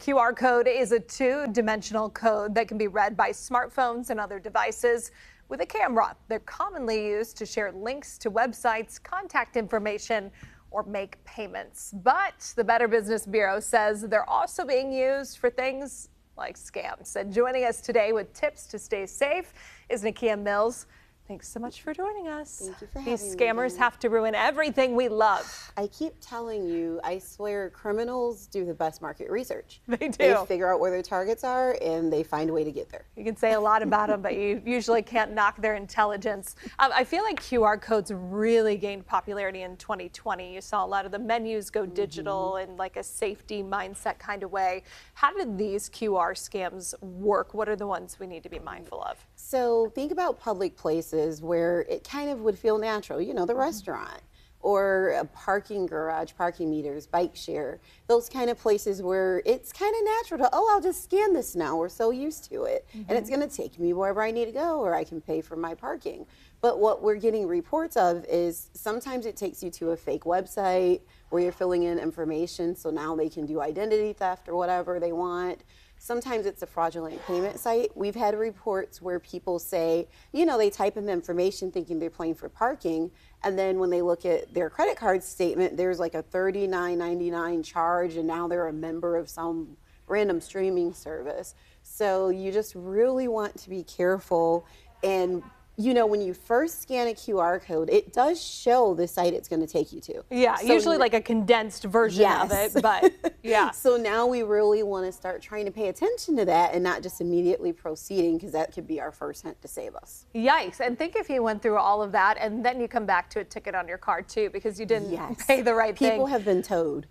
QR code is a two-dimensional code that can be read by smartphones and other devices with a camera. They're commonly used to share links to websites, contact information, or make payments. But the Better Business Bureau says they're also being used for things like scams. And joining us today with tips to stay safe is Nakia Mills. Thanks so much for joining us. Thank you for having me. These scammers have to ruin everything we love. I keep telling you, I swear criminals do the best market research. They do. They figure out where their targets are and they find a way to get there. You can say a lot about them, but you usually can't knock their intelligence. I feel like QR codes really gained popularity in 2020. You saw a lot of the menus go digital in like a safety mindset kind of way. How did these QR scams work? What are the ones we need to be mindful of? So think about public places where it kind of would feel natural, you know, the restaurant or a parking garage, parking meters, bike share, those kind of places where it's kind of natural to, oh, I'll just scan this now. We're so used to it. And it's going to take me wherever I need to go, or I can pay for my parking. But what we're getting reports of is sometimes it takes you to a fake website where you're filling in information, so now they can do identity theft or whatever they want. Sometimes it's a fraudulent payment site. We've had reports where people say, you know, they type in the information thinking they're paying for parking, and then when they look at their credit card statement, there's like a $39.99 charge, and now they're a member of some random streaming service. So you just really want to be careful. And you know, when you first scan a QR code, it does show the site it's going to take you to. Yeah, so usually like a condensed version of it, but yeah. So now we really want to start trying to pay attention to that and not just immediately proceeding, because that could be our first hint to save us. Yikes. And think if you went through all of that and then you come back to a ticket on your card too because you didn't pay the right thing. People have been towed.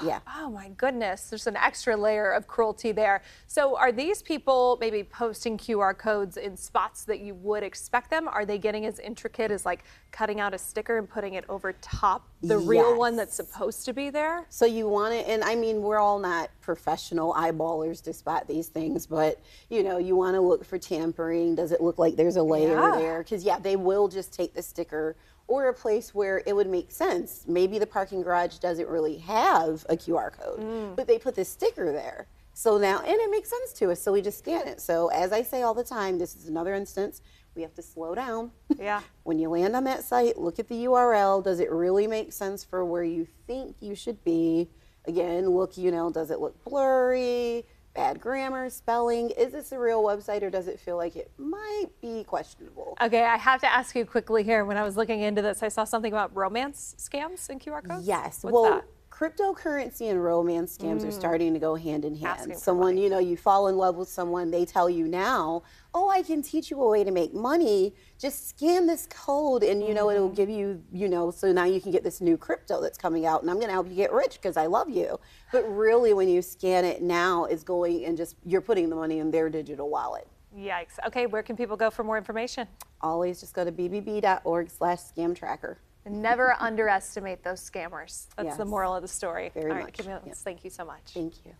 Yeah. Oh my goodness. There's an extra layer of cruelty there. So are these people maybe posting QR codes in spots that you would expect them? Are they getting as intricate as like cutting out a sticker and putting it over top the real one that's supposed to be there? So you want it, and I mean, we're all not professional eyeballers to spot these things, but you know, you want to look for tampering. Does it look like there's a layer there? Because they will just take the sticker, or a place where it would make sense. Maybe the parking garage doesn't really have a QR code, but they put the sticker there. So now, and it makes sense to us, so we just scan it. So as I say all the time, this is another instance, we have to slow down. Yeah. When you land on that site, look at the URL. Does it really make sense for where you think you should be? Again, look, you know, does it look blurry? Bad grammar, spelling. Is this a real website, or does it feel like it might be questionable? Okay, I have to ask you quickly here. When I was looking into this, I saw something about romance scams and QR codes. Yes. What's that? Cryptocurrency and romance scams are starting to go hand in hand. Someone, you know, you fall in love with someone, they tell you now, oh, I can teach you a way to make money. Just scan this code and, you know, it'll give you, you know, so now you can get this new crypto that's coming out and I'm going to help you get rich because I love you. But really, when you scan it now, it's going and just, you're putting the money in their digital wallet. Yikes. Okay, where can people go for more information? Always just go to bbb.org/scam tracker. Never underestimate those scammers. That's the moral of the story. Very All right, much. Nakia Mills, thank you so much. Thank you.